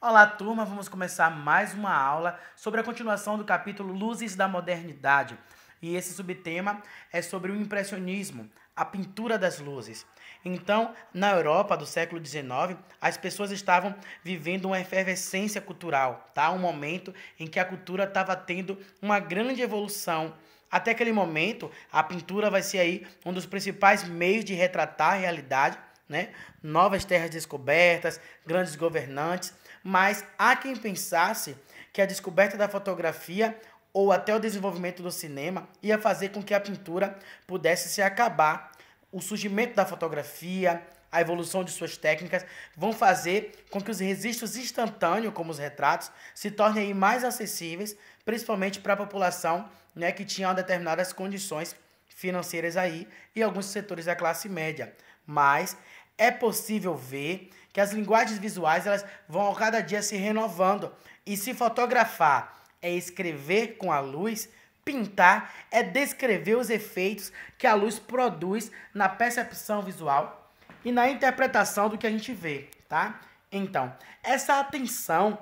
Olá, turma, vamos começar mais uma aula sobre a continuação do capítulo Luzes da Modernidade. E esse subtema é sobre o impressionismo, a pintura das luzes. Então, na Europa do século XIX, as pessoas estavam vivendo uma efervescência cultural, tá? Um momento em que a cultura estava tendo uma grande evolução. Até aquele momento, a pintura vai ser aí um dos principais meios de retratar a realidade, né? Novas terras descobertas, grandes governantes, mas há quem pensasse que a descoberta da fotografia ou até o desenvolvimento do cinema ia fazer com que a pintura pudesse se acabar. O surgimento da fotografia, a evolução de suas técnicas vão fazer com que os registros instantâneos, como os retratos, se tornem aí mais acessíveis, principalmente para a população, né, que tinha determinadas condições financeiras aí e alguns setores da classe média. Mas é possível ver que as linguagens visuais elas vão a cada dia se renovando. E se fotografar é escrever com a luz, pintar é descrever os efeitos que a luz produz na percepção visual e na interpretação do que a gente vê, tá? Então, essa atenção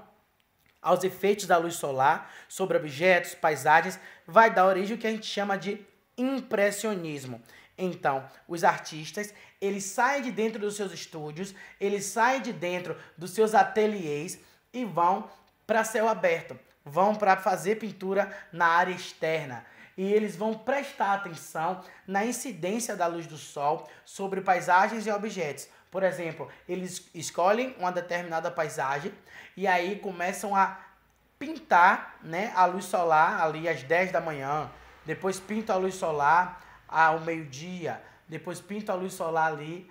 aos efeitos da luz solar sobre objetos, paisagens, vai dar origem ao que a gente chama de impressionismo. Então, os artistas, eles saem de dentro dos seus estúdios, eles saem de dentro dos seus ateliês e vão para céu aberto, vão para fazer pintura na área externa. E eles vão prestar atenção na incidência da luz do sol sobre paisagens e objetos. Por exemplo, eles escolhem uma determinada paisagem e aí começam a pintar, né, a luz solar ali às 10 da manhã, depois pintam a luz solar ao meio-dia, depois pintam a luz solar ali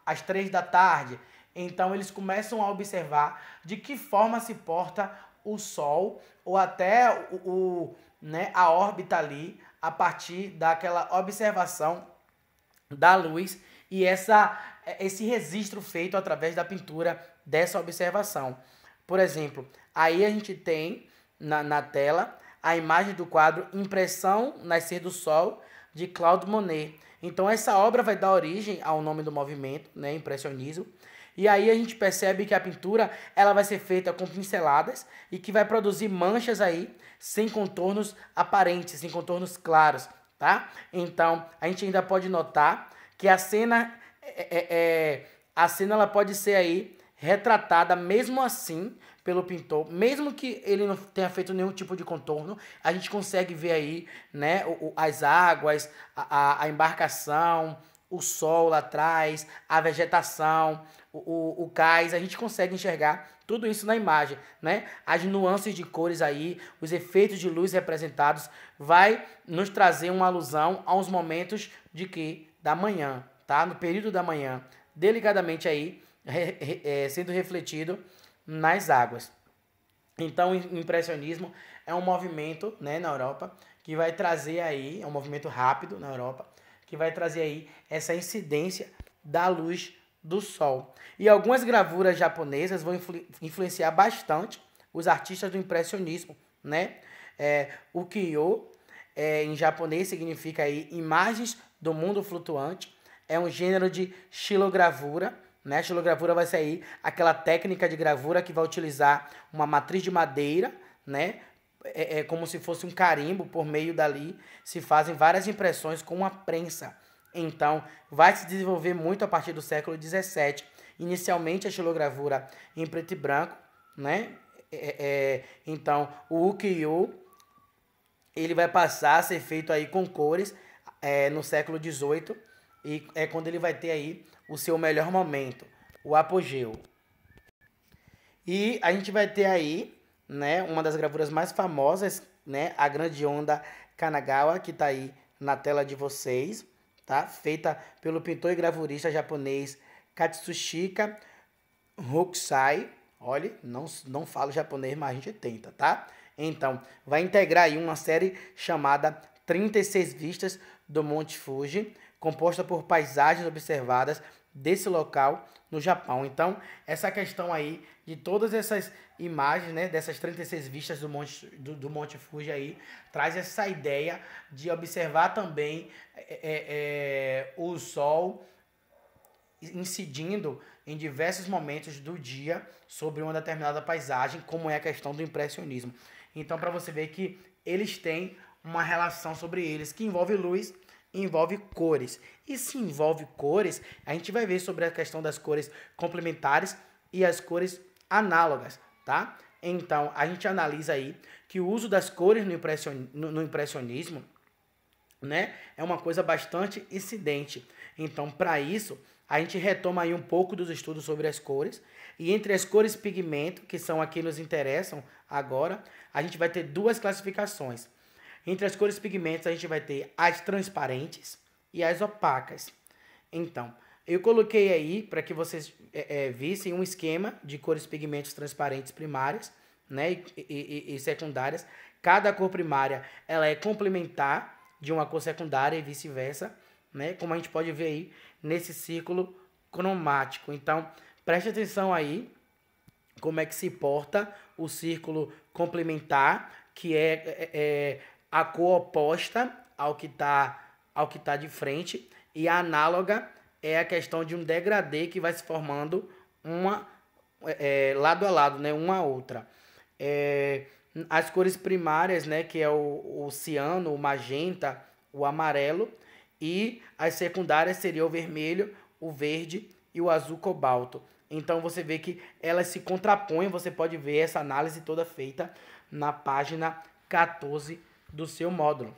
às 3 da tarde. Então eles começam a observar de que forma se porta o Sol ou até né, a órbita ali a partir daquela observação da luz e esse registro feito através da pintura dessa observação. Por exemplo, aí a gente tem na tela a imagem do quadro Impressão Nascer do Sol, de Claude Monet. Então essa obra vai dar origem ao nome do movimento, né, impressionismo. E aí a gente percebe que a pintura ela vai ser feita com pinceladas e que vai produzir manchas aí sem contornos aparentes, sem contornos claros, tá? Então a gente ainda pode notar que a cena ela pode ser aí retratada mesmo assim pelo pintor, mesmo que ele não tenha feito nenhum tipo de contorno, a gente consegue ver aí, né, as águas, a embarcação, o sol lá atrás, a vegetação, o cais, a gente consegue enxergar tudo isso na imagem, né? As nuances de cores aí, os efeitos de luz representados, vai nos trazer uma alusão aos momentos da manhã, tá? No período da manhã, delicadamente aí, sendo refletido nas águas. Então, o impressionismo é um movimento, né, na Europa que vai trazer aí, é um movimento rápido na Europa, que vai trazer aí essa incidência da luz do sol. E algumas gravuras japonesas vão influenciar bastante os artistas do impressionismo, né? O Ukiyo, em japonês, significa aí imagens do mundo flutuante. É um gênero de xilogravura, né? A xilogravura vai ser aí aquela técnica de gravura que vai utilizar uma matriz de madeira, né? É como se fosse um carimbo, por meio dali se fazem várias impressões com uma prensa. Então, vai se desenvolver muito a partir do século XVII. Inicialmente a xilogravura em preto e branco, né? Então, o ukiyo ele vai passar a ser feito aí com cores no século XVIII e é quando ele vai ter aí o seu melhor momento, o apogeu. E a gente vai ter aí, né, uma das gravuras mais famosas, né, a Grande Onda Kanagawa, que está aí na tela de vocês, tá? Feita pelo pintor e gravurista japonês Katsushika Hokusai. Olha, não falo japonês, mas a gente tenta, tá? Então, vai integrar aí uma série chamada 36 Vistas do Monte Fuji, composta por paisagens observadas desse local no Japão. Então, essa questão aí de todas essas imagens, né, dessas 36 vistas do Monte Fuji aí, traz essa ideia de observar também o sol incidindo em diversos momentos do dia sobre uma determinada paisagem, como é a questão do impressionismo. Então, para você ver que eles têm uma relação sobre eles que envolve luz e envolve cores. E se envolve cores, a gente vai ver sobre a questão das cores complementares e as cores análogas, tá? Então, a gente analisa aí que o uso das cores no impressionismo, né, é uma coisa bastante incidente. Então, para isso, a gente retoma aí um pouco dos estudos sobre as cores. E entre as cores pigmento, que são aqui que nos interessam agora, a gente vai ter duas classificações. Entre as cores pigmentos, a gente vai ter as transparentes e as opacas. Então, eu coloquei aí para que vocês vissem um esquema de cores pigmentos transparentes primárias, né, e secundárias. Cada cor primária ela é complementar de uma cor secundária e vice-versa, né, como a gente pode ver aí nesse círculo cromático. Então, preste atenção aí como é que se porta o círculo complementar, que é a cor oposta ao que tá de frente, e a análoga é a questão de um degradê que vai se formando lado a lado, né, uma a outra. As cores primárias, né, que é o ciano, o magenta, o amarelo, e as secundárias seriam o vermelho, o verde e o azul cobalto. Então você vê que elas se contrapõem, você pode ver essa análise toda feita na página 14 do seu módulo.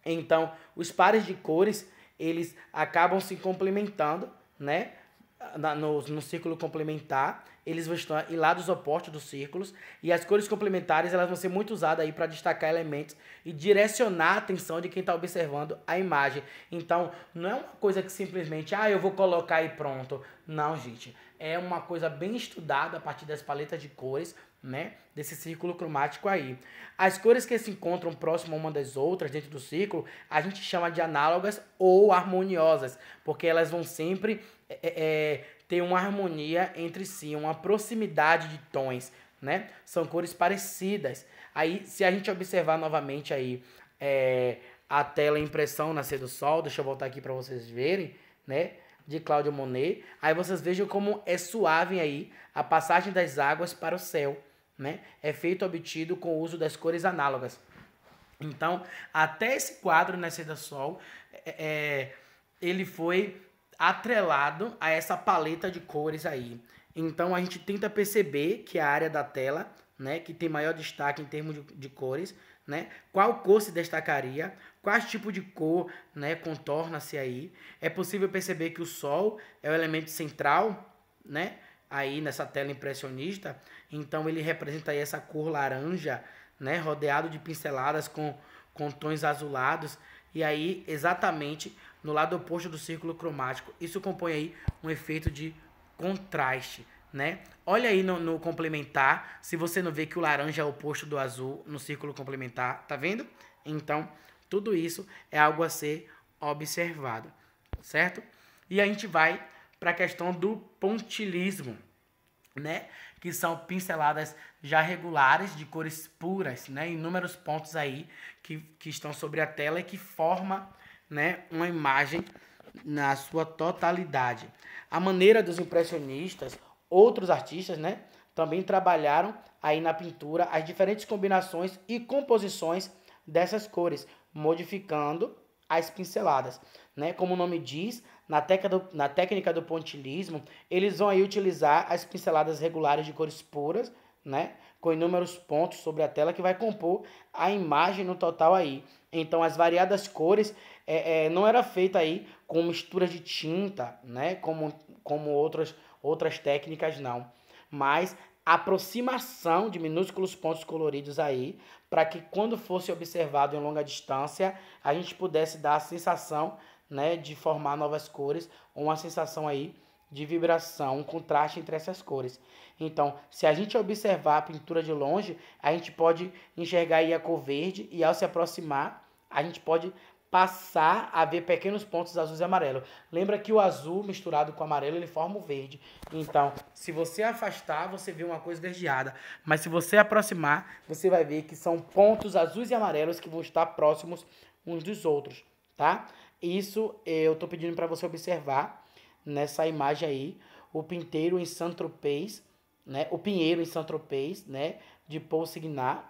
Então, os pares de cores, eles acabam se complementando, né? No círculo complementar, eles vão estar em lados opostos dos círculos, e as cores complementares elas vão ser muito usadas aí para destacar elementos e direcionar a atenção de quem está observando a imagem. Então, não é uma coisa que simplesmente, eu vou colocar e pronto. Não, gente. É uma coisa bem estudada a partir das paletas de cores, né, desse círculo cromático aí. As cores que se encontram próximo uma das outras dentro do círculo, a gente chama de análogas ou harmoniosas, porque elas vão sempre ter uma harmonia entre si, uma proximidade de tons, né? São cores parecidas. Aí, se a gente observar novamente aí a tela impressão Nascer do Sol, deixa eu voltar aqui para vocês verem, né, de Claude Monet, aí vocês vejam como é suave aí a passagem das águas para o céu, né? É feito obtido com o uso das cores análogas. Então, até esse quadro Nascer do Sol, ele foi atrelado a essa paleta de cores aí. Então, a gente tenta perceber que a área da tela, né, que tem maior destaque em termos de cores, né, qual cor se destacaria, quais tipos de cor, né, contorna-se aí. É possível perceber que o Sol é o elemento central, né, aí nessa tela impressionista. Então, ele representa aí essa cor laranja, né, rodeado de pinceladas com tons azulados. E aí, exatamente no lado oposto do círculo cromático, isso compõe aí um efeito de contraste, né? Olha aí no complementar, se você não vê que o laranja é o oposto do azul no círculo complementar, tá vendo? Então, tudo isso é algo a ser observado, certo? E a gente vai para a questão do pontilismo, né? Que são pinceladas já regulares de cores puras, né? Inúmeros pontos aí que estão sobre a tela e que forma, né, uma imagem na sua totalidade. A maneira dos impressionistas, outros artistas, né, também trabalharam aí na pintura as diferentes combinações e composições dessas cores, modificando as pinceladas, né? Como o nome diz, na técnica do pontilismo, eles vão aí utilizar as pinceladas regulares de cores puras, né, com inúmeros pontos sobre a tela que vai compor a imagem no total aí. Então, as variadas cores não era feita aí com mistura de tinta, né, como outras técnicas não, mas aproximação de minúsculos pontos coloridos aí, para que quando fosse observado em longa distância, a gente pudesse dar a sensação, né, de formar novas cores, ou uma sensação aí de vibração, um contraste entre essas cores. Então, se a gente observar a pintura de longe, a gente pode enxergar aí a cor verde, e ao se aproximar, a gente pode passar a ver pequenos pontos azuis e amarelo. Lembra que o azul misturado com o amarelo, ele forma o verde. Então, se você afastar, você vê uma coisa esverdeada. Mas se você aproximar, você vai ver que são pontos azuis e amarelos que vão estar próximos uns dos outros, tá? Isso eu estou pedindo para você observar nessa imagem aí, o Pinheiro em Saint-Tropez, né? O Pinheiro em Saint-Tropez, né? De Paul Signac.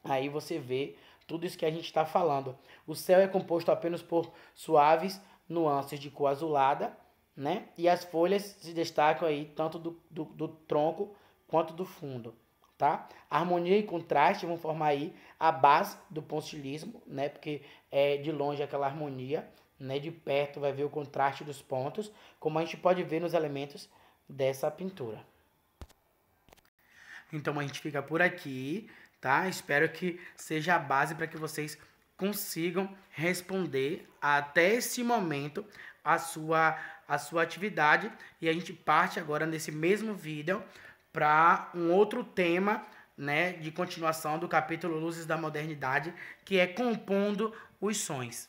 Aí você vê tudo isso que a gente está falando. O céu é composto apenas por suaves nuances de cor azulada, né? E as folhas se destacam aí tanto do tronco quanto do fundo, tá? Harmonia e contraste vão formar aí a base do pontilhismo, né? Porque é de longe aquela harmonia, né? De perto vai ver o contraste dos pontos, como a gente pode ver nos elementos dessa pintura. Então a gente fica por aqui, tá? Espero que seja a base para que vocês consigam responder até esse momento a sua atividade. E a gente parte agora nesse mesmo vídeo para um outro tema, né, de continuação do capítulo Luzes da Modernidade, que é compondo os sons.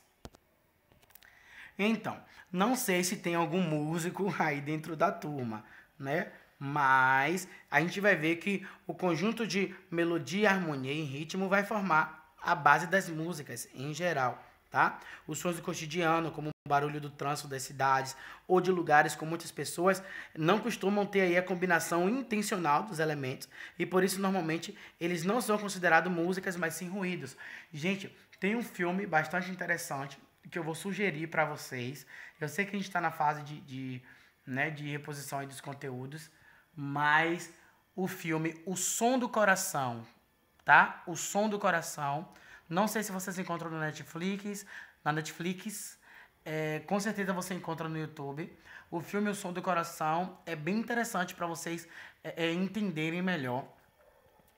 Então, não sei se tem algum músico aí dentro da turma, né? Mas a gente vai ver que o conjunto de melodia, harmonia e ritmo vai formar a base das músicas em geral, tá? Os sons do cotidiano, como o barulho do trânsito das cidades ou de lugares com muitas pessoas, não costumam ter aí a combinação intencional dos elementos e por isso normalmente eles não são considerados músicas, mas sim ruídos. Gente, tem um filme bastante interessante que eu vou sugerir para vocês. Eu sei que a gente está na fase de reposição aí dos conteúdos, mas o filme O Som do Coração, tá? O Som do Coração. Não sei se vocês encontram no Netflix, com certeza você encontra no YouTube. O filme O Som do Coração é bem interessante para vocês entenderem melhor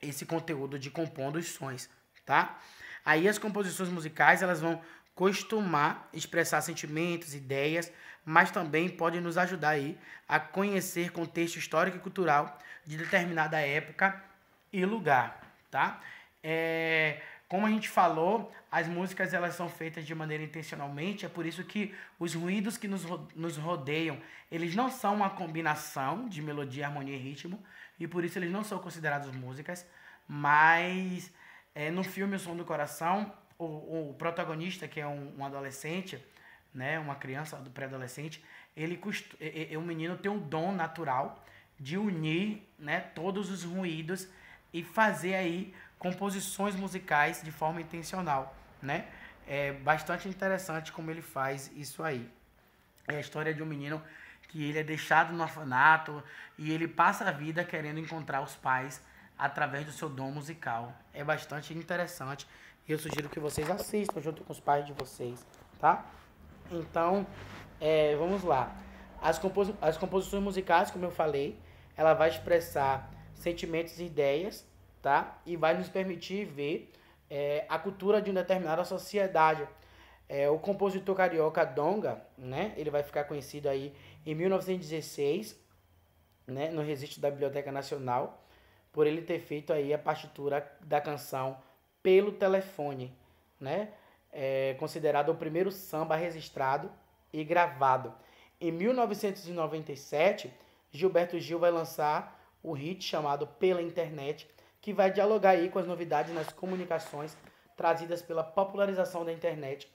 esse conteúdo de compondo os sons, tá? Aí as composições musicais, elas vão costumar expressar sentimentos, ideias, mas também podem nos ajudar aí a conhecer contexto histórico e cultural de determinada época e lugar, tá? Como a gente falou, as músicas elas são feitas de maneira intencionalmente, é por isso que os ruídos que nos rodeiam, eles não são uma combinação de melodia, harmonia e ritmo, e por isso eles não são considerados músicas, mas no filme O Som do Coração, o protagonista, que é um adolescente, né, uma criança do pré-adolescente, o menino tem um dom natural de unir, né, todos os ruídos e fazer aí composições musicais de forma intencional, né? É bastante interessante como ele faz isso aí. É a história de um menino que ele é deixado no orfanato e ele passa a vida querendo encontrar os pais através do seu dom musical. É bastante interessante e eu sugiro que vocês assistam junto com os pais de vocês, tá? Então, vamos lá. As composições musicais, como eu falei, ela vai expressar sentimentos e ideias, tá? E vai nos permitir ver a cultura de uma determinada sociedade. O compositor carioca Donga, né? Ele vai ficar conhecido aí em 1916, né? No registro da Biblioteca Nacional, por ele ter feito aí a partitura da canção Pelo Telefone, né? Considerado o primeiro samba registrado e gravado. Em 1997, Gilberto Gil vai lançar o hit chamado Pela Internet, que vai dialogar aí com as novidades nas comunicações trazidas pela popularização da internet.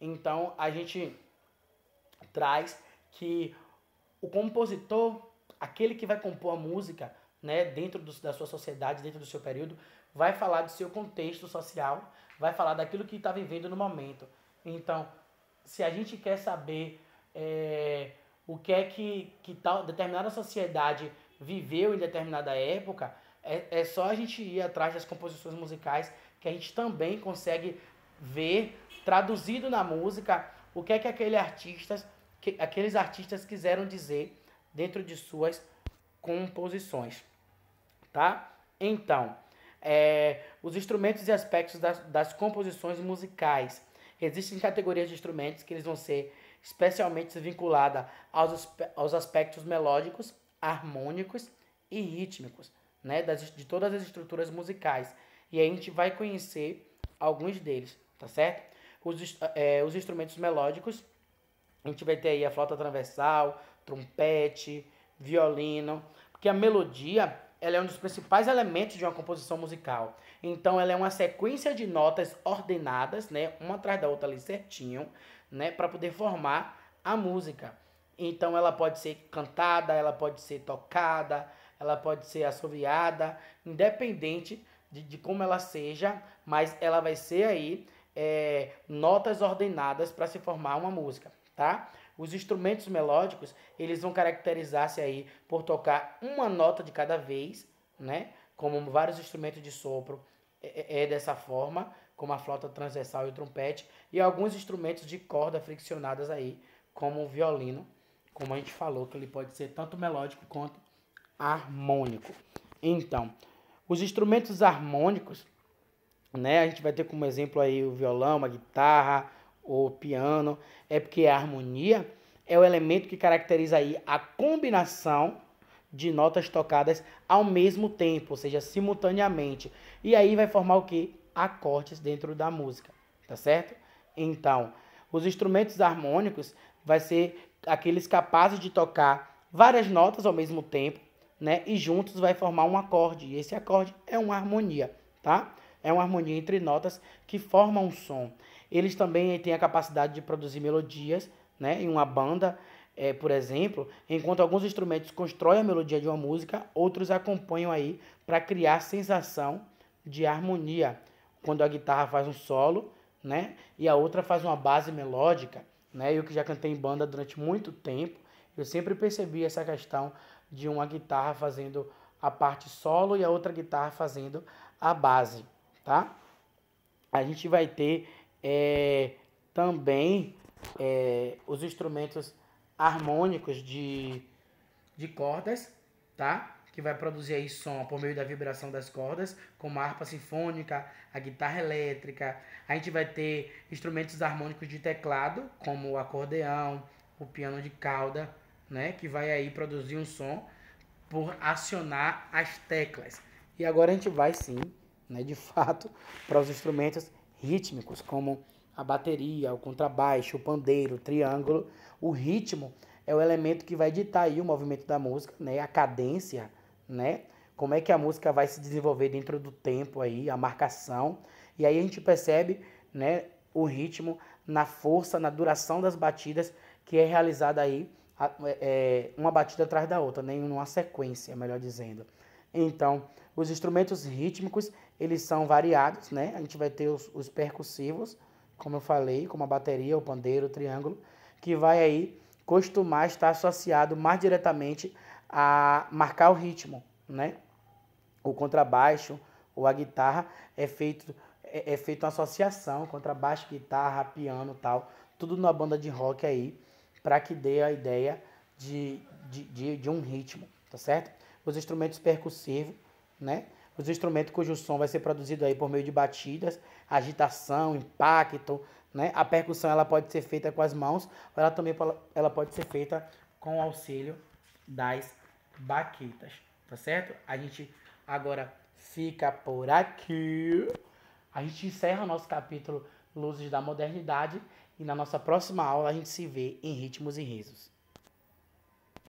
Então a gente traz que o compositor, aquele que vai compor a música, né, dentro da sua sociedade, dentro do seu período, vai falar do seu contexto social, vai falar daquilo que está vivendo no momento. Então, se a gente quer saber o que é que tal determinada sociedade viveu em determinada época, é só a gente ir atrás das composições musicais que a gente também consegue ver traduzido na música o que é que aqueles artistas quiseram dizer dentro de suas composições, tá? Então, os instrumentos e aspectos das composições musicais. Existem categorias de instrumentos que eles vão ser especialmente vinculadas aos aspectos melódicos, harmônicos e rítmicos, né, de todas as estruturas musicais. E aí a gente vai conhecer alguns deles, tá certo? Os instrumentos melódicos, a gente vai ter aí a flauta transversal, trompete, violino, porque a melodia ela é um dos principais elementos de uma composição musical. Então, ela é uma sequência de notas ordenadas, né, uma atrás da outra ali certinho, né, para poder formar a música. Então ela pode ser cantada, ela pode ser tocada, ela pode ser assoviada, independente de como ela seja, mas ela vai ser aí notas ordenadas para se formar uma música, tá? Os instrumentos melódicos, eles vão caracterizar-se aí por tocar uma nota de cada vez, né? Como vários instrumentos de sopro é dessa forma, como a flauta transversal e o trompete, e alguns instrumentos de corda friccionadas aí, como o violino, como a gente falou, que ele pode ser tanto melódico quanto harmônico. Então, os instrumentos harmônicos, né, a gente vai ter como exemplo aí o violão, a guitarra, o piano, é porque a harmonia é o elemento que caracteriza aí a combinação de notas tocadas ao mesmo tempo, ou seja, simultaneamente. E aí vai formar o que? Acordes dentro da música, tá certo? Então, os instrumentos harmônicos vai ser aqueles capazes de tocar várias notas ao mesmo tempo, né? E juntos vai formar um acorde. E esse acorde é uma harmonia, tá? É uma harmonia entre notas que formam um som. Eles também têm a capacidade de produzir melodias, né? Em uma banda, por exemplo, enquanto alguns instrumentos constroem a melodia de uma música, outros acompanham aí para criar sensação de harmonia. Quando a guitarra faz um solo, né? E a outra faz uma base melódica, né? Eu que já cantei em banda durante muito tempo, eu sempre percebi essa questão de uma guitarra fazendo a parte solo e a outra guitarra fazendo a base, tá? A gente vai ter também os instrumentos harmônicos de cordas, tá? Que vai produzir aí som por meio da vibração das cordas, como a harpa sinfônica, a guitarra elétrica. A gente vai ter instrumentos harmônicos de teclado, como o acordeão, o piano de cauda, né? Que vai aí produzir um som por acionar as teclas. E agora a gente vai sim, né, de fato, para os instrumentos rítmicos, como a bateria, o contrabaixo, o pandeiro, o triângulo. O ritmo é o elemento que vai ditar aí o movimento da música, né, a cadência, né, como é que a música vai se desenvolver dentro do tempo aí, a marcação. E aí a gente percebe, né, o ritmo na força, na duração das batidas que é realizada aí uma batida atrás da outra, nem numa sequência, melhor dizendo. Então, os instrumentos rítmicos, eles são variados, né? A gente vai ter os percussivos, como eu falei, como a bateria, o pandeiro, o triângulo, que vai aí costumar estar associado mais diretamente a marcar o ritmo, né? O contrabaixo ou a guitarra é feito uma associação, contrabaixo, guitarra, piano e tal, tudo numa banda de rock aí, para que dê a ideia de um ritmo, tá certo? Os instrumentos percussivos, né? Os instrumentos cujo som vai ser produzido aí por meio de batidas, agitação, impacto, né? A percussão ela pode ser feita com as mãos, ou ela também ela pode ser feita com o auxílio das baquetas, tá certo? A gente agora fica por aqui. A gente encerra o nosso capítulo Luzes da Modernidade e na nossa próxima aula a gente se vê em Ritmos e Risos.